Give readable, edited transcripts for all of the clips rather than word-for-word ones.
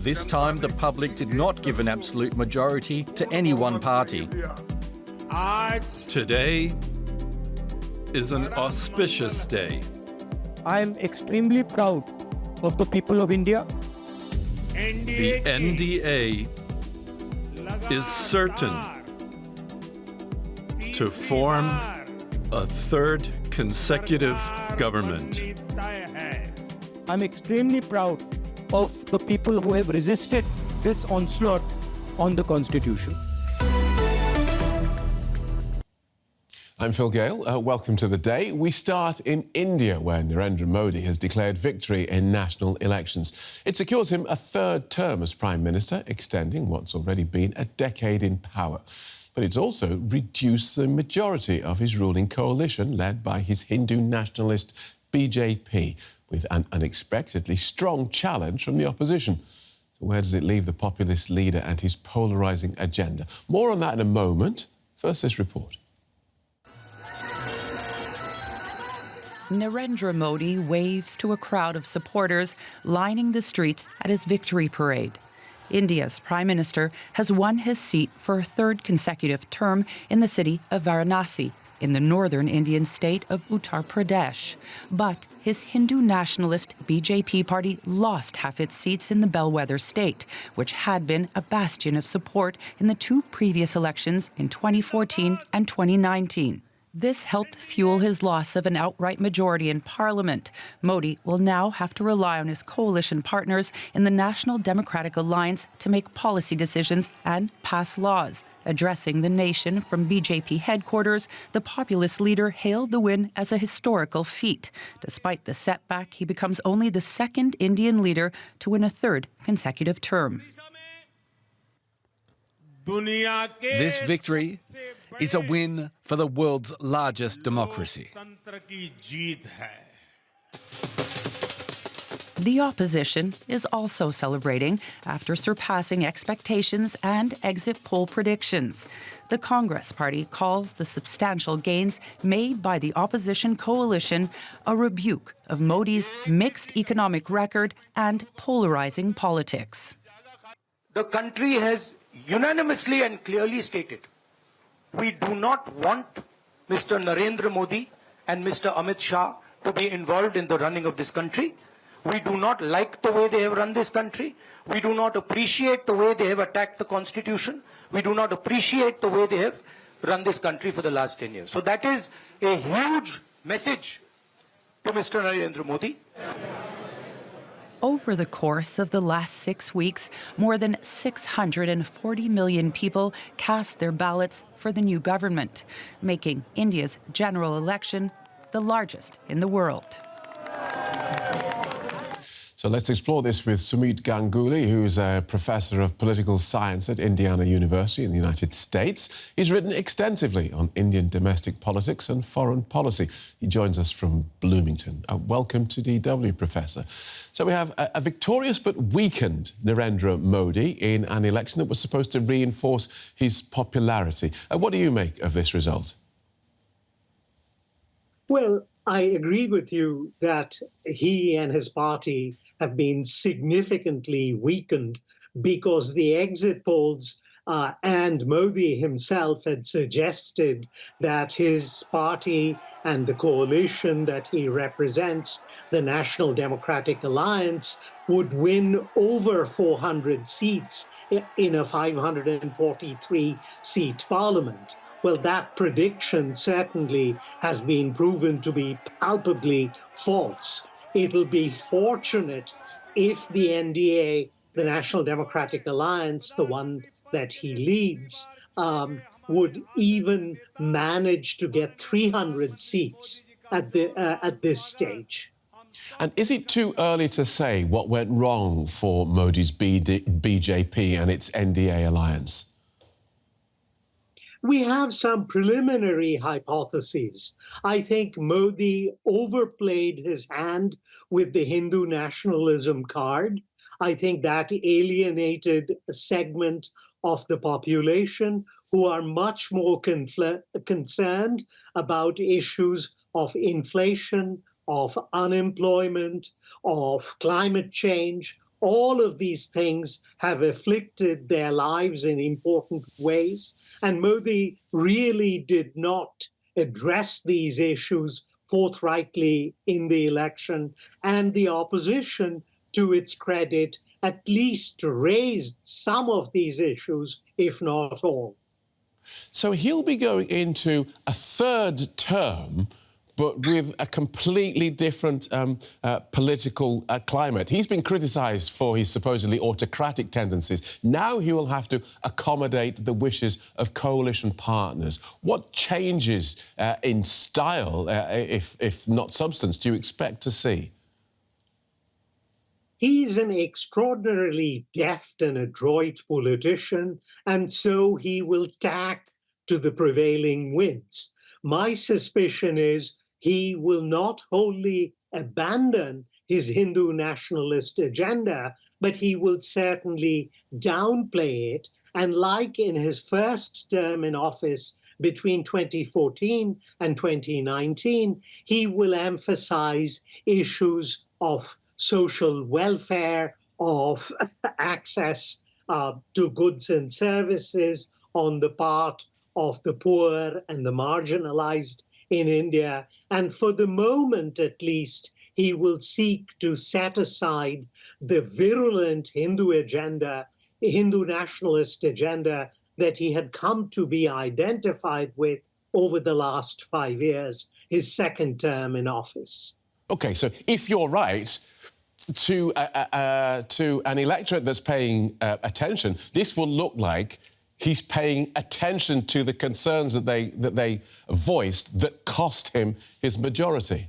This time, the public did not give an absolute majority to any one party. Today is an auspicious day. I am extremely proud of the people of India. The NDA is certain to form a third consecutive government. I'm extremely proud of the people who have resisted this onslaught on the Constitution. I'm Phil Gale. Welcome to The Day. We start in India, where Narendra Modi has declared victory in national elections. It secures him a third term as Prime Minister, extending what's already been a decade in power. But it's also reduced the majority of his ruling coalition, led by his Hindu nationalist BJP, with an unexpectedly strong challenge from the opposition. So where does it leave the populist leader and his polarising agenda? More on that in a moment. First, this report. Narendra Modi waves to a crowd of supporters lining the streets at his victory parade. India's Prime Minister has won his seat for a third consecutive term in the city of Varanasi, in the northern Indian state of Uttar Pradesh. But his Hindu nationalist BJP party lost half its seats in the bellwether state, which had been a bastion of support in the two previous elections in 2014 and 2019. This helped fuel his loss of an outright majority in parliament. Modi will now have to rely on his coalition partners in the National Democratic Alliance to make policy decisions and pass laws. Addressing the nation from BJP headquarters, the populist leader hailed the win as a historical feat. Despite the setback, he becomes only the second Indian leader to win a third consecutive term. This victory is a win for the world's largest democracy. The opposition is also celebrating after surpassing expectations and exit poll predictions. The Congress Party calls the substantial gains made by the opposition coalition a rebuke of Modi's mixed economic record and polarizing politics. The country has unanimously and clearly stated, we do not want Mr. Narendra Modi and Mr. Amit Shah to be involved in the running of this country. We do not like the way they have run this country. We do not appreciate the way they have attacked the Constitution. We do not appreciate the way they have run this country for the last 10 years. So that is a huge message to Mr. Narendra Modi. Over the course of the last 6 weeks, more than 640 million people cast their ballots for the new government, making India's general election the largest in the world. So let's explore this with Sumit Ganguly, who's a professor of political science at Indiana University in the United States. He's written extensively on Indian domestic politics and foreign policy. He joins us from Bloomington. Welcome to DW, Professor. So we have a victorious but weakened Narendra Modi in an election that was supposed to reinforce his popularity. What do you make of this result? Well, I agree with you that he and his party have been significantly weakened because the exit polls and Modi himself had suggested that his party and the coalition that he represents, the National Democratic Alliance, would win over 400 seats in a 543-seat parliament. Well, that prediction certainly has been proven to be palpably false. It'll be fortunate if the NDA, the National Democratic Alliance, the one that he leads, would even manage to get 300 seats at this stage. And is it too early to say what went wrong for Modi's BJP and its NDA alliance? We have some preliminary hypotheses. I think Modi overplayed his hand with the Hindu nationalism card. I think that alienated a segment of the population who are much more concerned about issues of inflation, of unemployment, of climate change, All of these things have afflicted their lives in important ways, and Modi really did not address these issues forthrightly in the election, and the opposition, to its credit, at least raised some of these issues, if not all. So he'll be going into a third term, but with a completely different political climate. He's been criticised for his supposedly autocratic tendencies. Now he will have to accommodate the wishes of coalition partners. What changes in style, if not substance, do you expect to see? He's an extraordinarily deft and adroit politician, and so he will tack to the prevailing winds. My suspicion is he will not wholly abandon his Hindu nationalist agenda, but he will certainly downplay it. And like in his first term in office between 2014 and 2019, he will emphasize issues of social welfare, of access to goods and services on the part of the poor and the marginalized in India. And for the moment, at least, he will seek to set aside the virulent Hindu agenda, Hindu nationalist agenda that he had come to be identified with over the last 5 years, his second term in office. OK, so if you're right, to an electorate that's paying attention, this will look like he's paying attention to the concerns that they voiced that cost him his majority.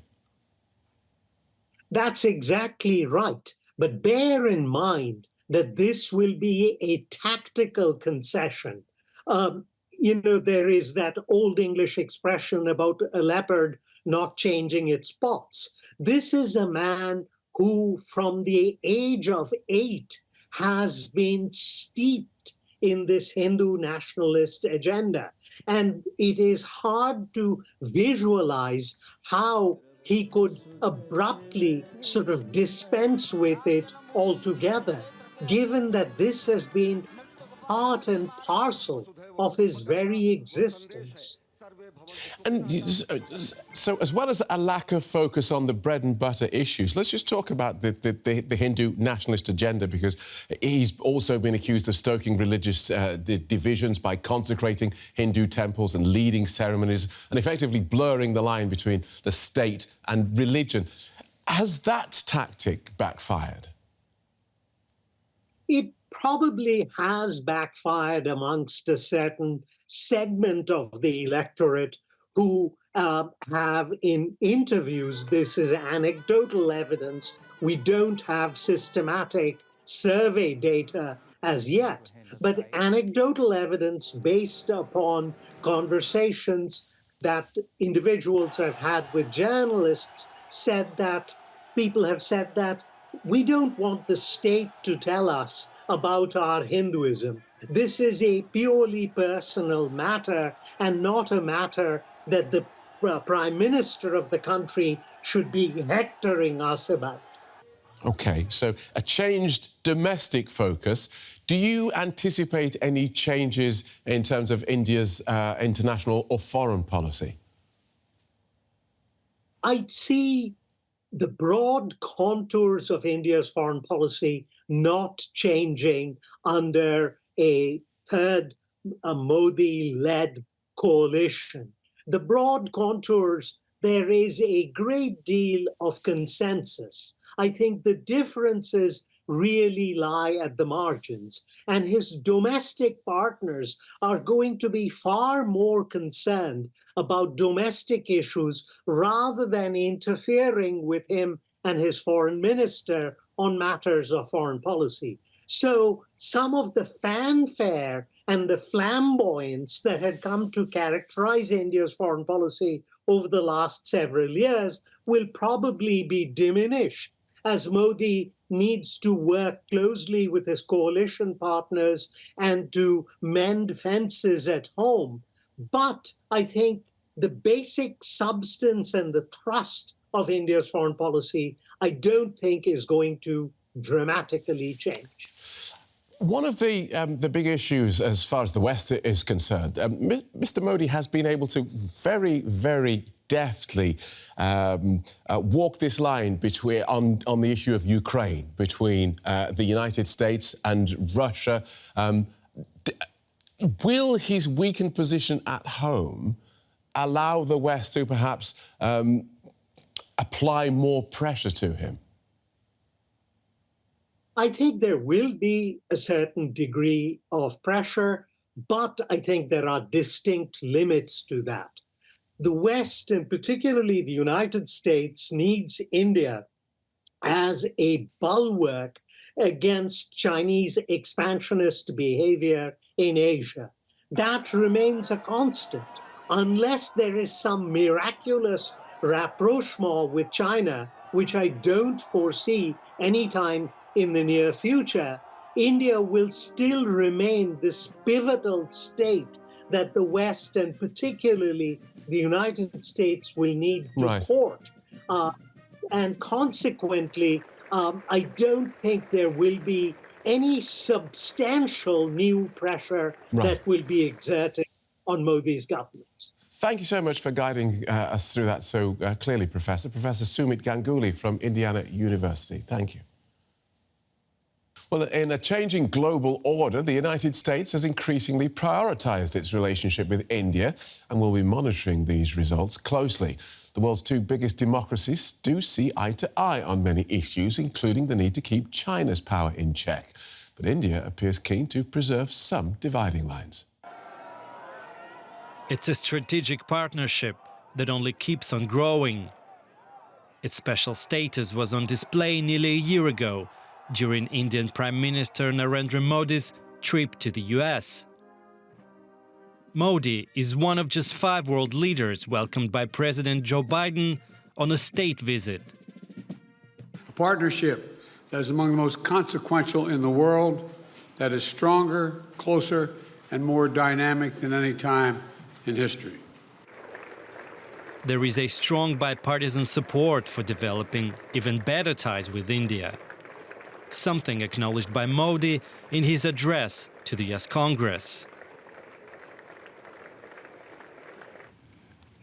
That's exactly right. But bear in mind that this will be a tactical concession. There is that old English expression about a leopard not changing its spots. This is a man who, from the age of 8, has been steeped in this Hindu nationalist agenda. And it is hard to visualize how he could abruptly sort of dispense with it altogether, given that this has been part and parcel of his very existence. And so, as well as a lack of focus on the bread and butter issues, let's just talk about the Hindu nationalist agenda, because he's also been accused of stoking religious divisions by consecrating Hindu temples and leading ceremonies and effectively blurring the line between the state and religion. Has that tactic backfired? It probably has backfired amongst a certain segment of the electorate who have in interviews, this is anecdotal evidence, we don't have systematic survey data as yet, but anecdotal evidence based upon conversations that individuals have had with journalists people have said that we don't want the state to tell us about our Hinduism. This is a purely personal matter and not a matter that the Prime Minister of the country should be hectoring us about. OK, so a changed domestic focus. Do you anticipate any changes in terms of India's international or foreign policy? I see the broad contours of India's foreign policy not changing under a third Modi-led coalition. The broad contours, there is a great deal of consensus. I think the differences really lie at the margins, and his domestic partners are going to be far more concerned about domestic issues rather than interfering with him and his foreign minister on matters of foreign policy. So some of the fanfare and the flamboyance that had come to characterize India's foreign policy over the last several years will probably be diminished as Modi needs to work closely with his coalition partners and to mend fences at home. But I think the basic substance and the thrust of India's foreign policy, I don't think is going to dramatically change. One of the big issues as far as the West is concerned, Mr. Modi has been able to very, very deftly walk this line between on the issue of Ukraine between the United States and Russia. Will his weakened position at home allow the West to perhaps apply more pressure to him? I think there will be a certain degree of pressure, but I think there are distinct limits to that. The West, and particularly the United States, needs India as a bulwark against Chinese expansionist behavior in Asia. That remains a constant. Unless there is some miraculous rapprochement with China, which I don't foresee anytime in the near future, India will still remain this pivotal state that the West, and particularly the United States, will need to support. And consequently, I don't think there will be any substantial new pressure that will be exerted on Modi's government. Thank you so much for guiding us through that so clearly, Professor. Professor Sumit Ganguly from Indiana University. Thank you. Well, in a changing global order, the United States has increasingly prioritised its relationship with India and will be monitoring these results closely. The world's two biggest democracies do see eye to eye on many issues, including the need to keep China's power in check. But India appears keen to preserve some dividing lines. It's a strategic partnership that only keeps on growing. Its special status was on display nearly a year ago during Indian Prime Minister Narendra Modi's trip to the US. Modi is one of just 5 world leaders welcomed by President Joe Biden on a state visit. A partnership that is among the most consequential in the world, that is stronger, closer, and more dynamic than any time in history. There is a strong bipartisan support for developing even better ties with India, something acknowledged by Modi in his address to the US Congress.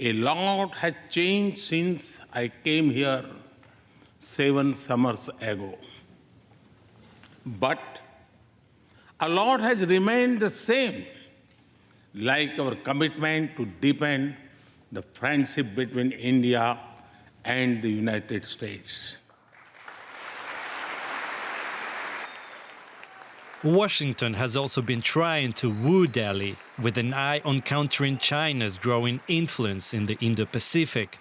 A lot has changed since I came here 7 summers ago. But a lot has remained the same, like our commitment to deepen the friendship between India and the United States. Washington has also been trying to woo Delhi with an eye on countering China's growing influence in the Indo-Pacific.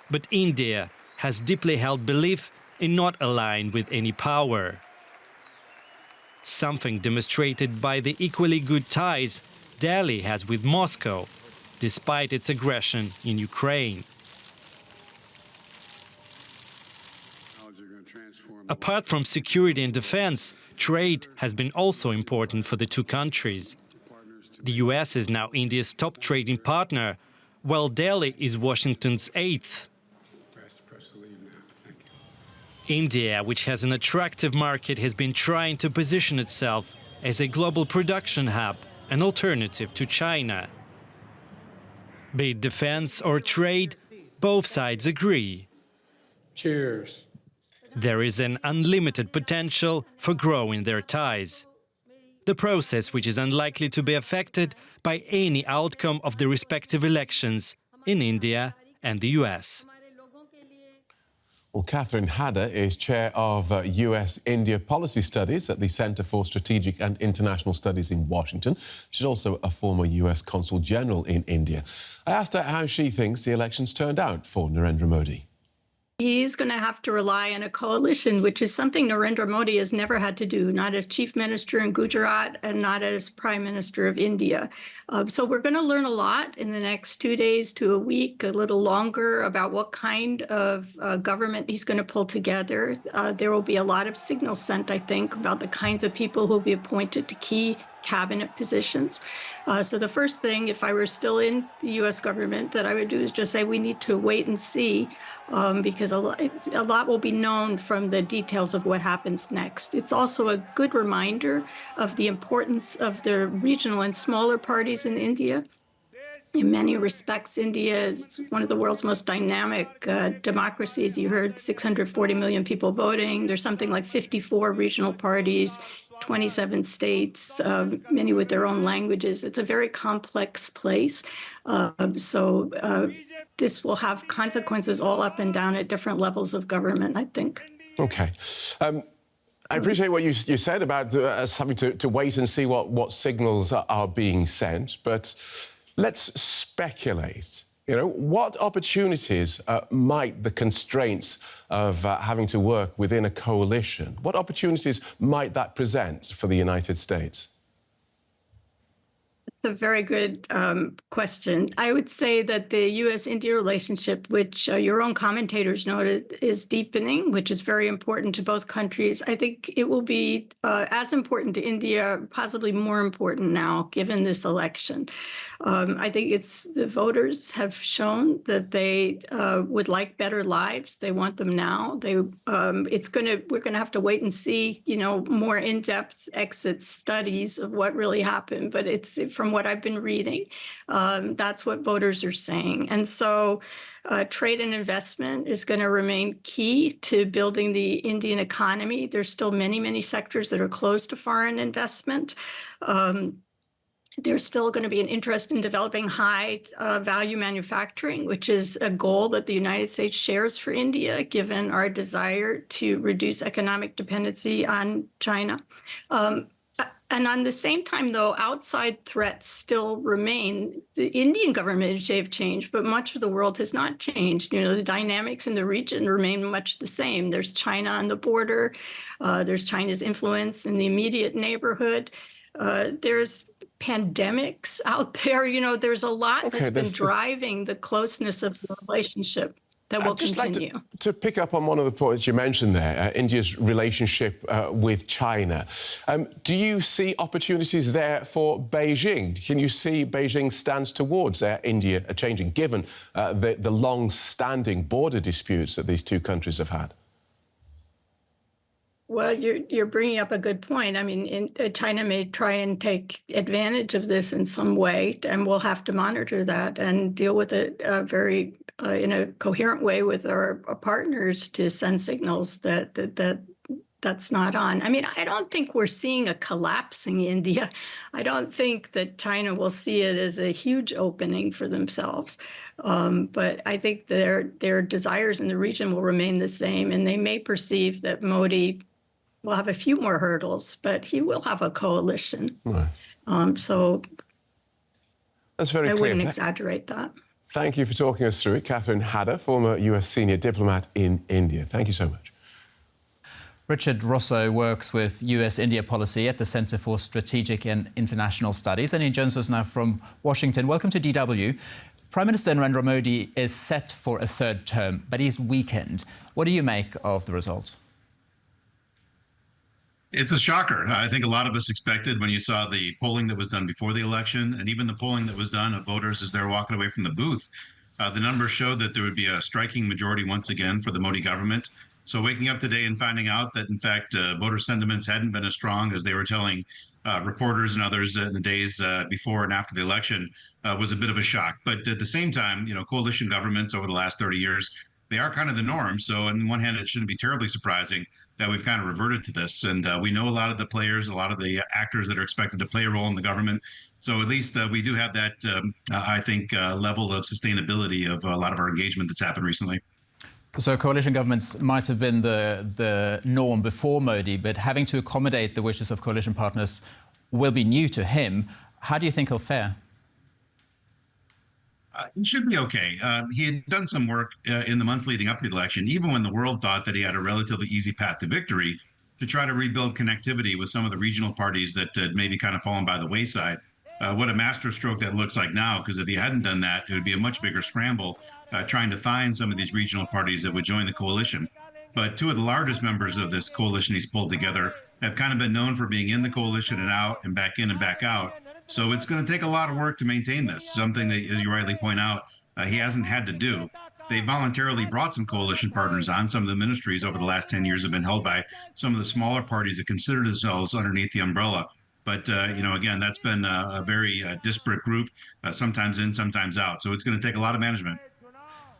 But India has deeply held belief in not allying with any power, something demonstrated by the equally good ties Delhi has with Moscow, despite its aggression in Ukraine. Apart from security and defense, trade has been also important for the two countries. The US is now India's top trading partner, while Delhi is Washington's 8th. India, which has an attractive market, has been trying to position itself as a global production hub, an alternative to China. Be it defense or trade, both sides agree. Cheers. There is an unlimited potential for growing their ties. The process which is unlikely to be affected by any outcome of the respective elections in India and the US. Well, Katherine Hadda is chair of US-India Policy Studies at the Center for Strategic and International Studies in Washington. She's also a former US Consul General in India. I asked her how she thinks the elections turned out for Narendra Modi. He's going to have to rely on a coalition, which is something Narendra Modi has never had to do, not as chief minister in Gujarat and not as prime minister of India. So we're going to learn a lot in the next 2 days to a week, a little longer, about what kind of government he's going to pull together. There will be a lot of signals sent, I think, about the kinds of people who will be appointed to key cabinet positions. So the first thing, if I were still in the U.S. government, that I would do is just say we need to wait and see, because a lot will be known from the details of what happens next. It's also a good reminder of the importance of the regional and smaller parties in India. In many respects, India is one of the world's most dynamic democracies. You heard 640 million people voting. There's something like 54 regional parties, 27 states, many with their own languages. It's a very complex place. So this will have consequences all up and down at different levels of government, I think. Okay. I appreciate what you said about us having to wait and see what signals are being sent, but let's speculate. What opportunities might the constraints of having to work within a coalition, what opportunities might that present for the United States? It's a very good question. I would say that the U.S.-India relationship, which your own commentators noted, is deepening, which is very important to both countries. I think it will be as important to India, possibly more important now, given this election. I think the voters have shown that they would like better lives. They want them now. We're going to have to wait and see, more in-depth exit studies of what really happened. But it's from what I've been reading, that's what voters are saying. And so trade and investment is going to remain key to building the Indian economy. There's still many, many sectors that are closed to foreign investment. There's still going to be an interest in developing high value manufacturing, which is a goal that the United States shares for India, given our desire to reduce economic dependency on China. And on the same time, though, outside threats still remain. The Indian government may have changed, but much of the world has not changed. The dynamics in the region remain much the same. There's China on the border. There's China's influence in the immediate neighborhood. There's pandemics out there. There's a lot that's been driving the closeness of the relationship that will continue. Like to pick up on one of the points you mentioned there, India's relationship with China. Do you see opportunities there for Beijing? Can you see Beijing's stance towards India changing, given the long-standing border disputes that these two countries have had? Well, you're bringing up a good point. I mean, China may try and take advantage of this in some way, and we'll have to monitor that and deal with it very in a coherent way with our partners to send signals that's not on. I mean, I don't think we're seeing a collapsing India. I don't think that China will see it as a huge opening for themselves. But I think their desires in the region will remain the same, and they may perceive that Modi will have a few more hurdles, but he will have a coalition. Right. So that's very clear. I wouldn't exaggerate that. Thank you for talking us through it. Katherine Hadda, former US senior diplomat in India. Thank you so much. Richard Rossow works with US-India policy at the Center for Strategic and International Studies, and he joins us now from Washington. Welcome to DW. Prime Minister Narendra Modi is set for a third term, but he's weakened. What do you make of the results? It's a shocker. I think a lot of us expected when you saw the polling that was done before the election, and even the polling that was done of voters as they're walking away from the booth. The numbers showed that there would be a striking majority once again for the Modi government. So waking up today and finding out that, in fact, voter sentiments hadn't been as strong as they were telling reporters and others in the days before and after the election was a bit of a shock. But at the same time, coalition governments over the last 30 years, they are kind of the norm. So on one hand, it shouldn't be terribly surprising that we've kind of reverted to this. And we know a lot of the players, a lot of the actors that are expected to play a role in the government. So at least we do have that, I think, level of sustainability of a lot of our engagement that's happened recently. So coalition governments might have been the norm before Modi, but having to accommodate the wishes of coalition partners will be new to him. How do you think he'll fare? It should be okay. He had done some work in the months leading up to the election, even when the world thought that he had a relatively easy path to victory, to try to rebuild connectivity with some of the regional parties that had maybe kind of fallen by the wayside. What a masterstroke that looks like now, because if he hadn't done that, it would be a much bigger scramble trying to find some of these regional parties that would join the coalition. But two of the largest members of this coalition he's pulled together have kind of been known for being in the coalition and out and back in and back out. So it's going to take a lot of work to maintain this, something that, as you rightly point out, he hasn't had to do. They voluntarily brought some coalition partners on. Some of the ministries over the last 10 years have been held by some of the smaller parties that consider themselves underneath the umbrella. But, again, that's been a very disparate group, sometimes in, sometimes out. So it's going to take a lot of management.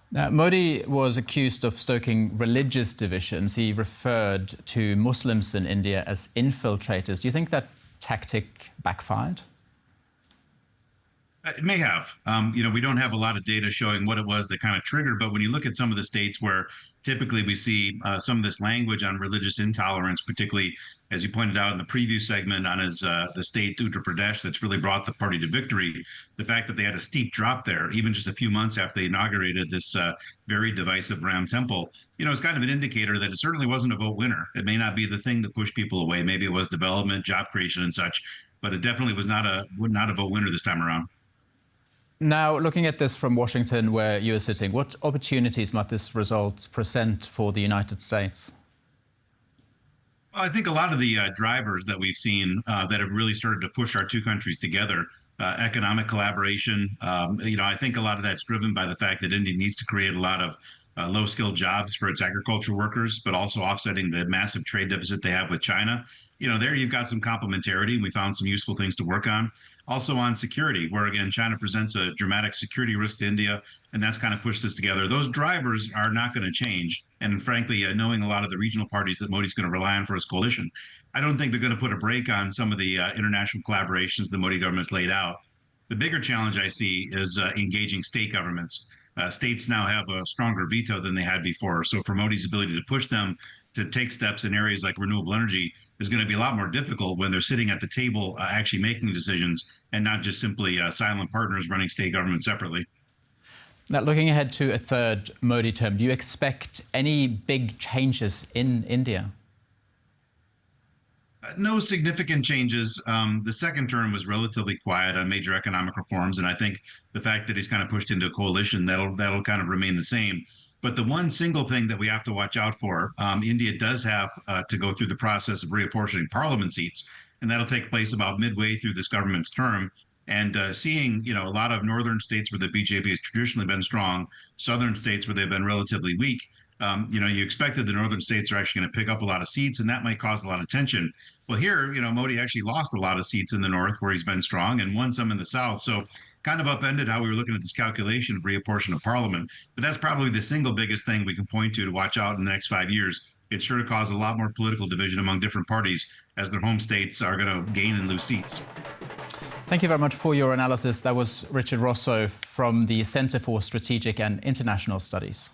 Now, Modi was accused of stoking religious divisions. He referred to Muslims in India as infiltrators. Do you think that tactic backfired? It may have. We don't have a lot of data showing what it was that kind of triggered, but when you look at some of the states where typically we see some of this language on religious intolerance, particularly, as you pointed out in the preview segment on the state Uttar Pradesh that's really brought the party to victory, the fact that they had a steep drop there, even just a few months after they inaugurated this very divisive Ram temple, is kind of an indicator that it certainly wasn't a vote winner. It may not be the thing that pushed people away. Maybe it was development, job creation and such, but it definitely was not a vote winner this time around. Now, looking at this from Washington, where you are sitting, what opportunities might this result present for the United States? Well, I think a lot of the drivers that we've seen that have really started to push our two countries together, economic collaboration, I think a lot of that's driven by the fact that India needs to create a lot of low-skilled jobs for its agricultural workers, but also offsetting the massive trade deficit they have with China. There you've got some complementarity. We found some useful things to work on. Also on security, where, again, China presents a dramatic security risk to India, and that's kind of pushed us together. Those drivers are not going to change. And frankly, knowing a lot of the regional parties that Modi's going to rely on for his coalition, I don't think they're going to put a brake on some of the international collaborations the Modi government's laid out. The bigger challenge I see is engaging state governments. States now have a stronger veto than they had before. So for Modi's ability to push them to take steps in areas like renewable energy is going to be a lot more difficult when they're sitting at the table actually making decisions and not just simply silent partners running state government separately. Now, looking ahead to a third Modi term, do you expect any big changes in India? No significant changes. The second term was relatively quiet on major economic reforms, and I think the fact that he's kind of pushed into a coalition, that'll kind of remain the same. But the one single thing that we have to watch out for, India does have to go through the process of reapportioning parliament seats, and that'll take place about midway through this government's term. And seeing, a lot of northern states where the BJP has traditionally been strong, southern states where they've been relatively weak, you expected the northern states are actually going to pick up a lot of seats, and that might cause a lot of tension. Well, here, Modi actually lost a lot of seats in the north where he's been strong and won some in the south. So kind of upended how we were looking at this calculation of reapportion of parliament. But that's probably the single biggest thing we can point to watch out in the next 5 years. It's sure to cause a lot more political division among different parties as their home states are going to gain and lose seats. Thank you very much for your analysis. That was Richard Rossow from the Centre for Strategic and International Studies.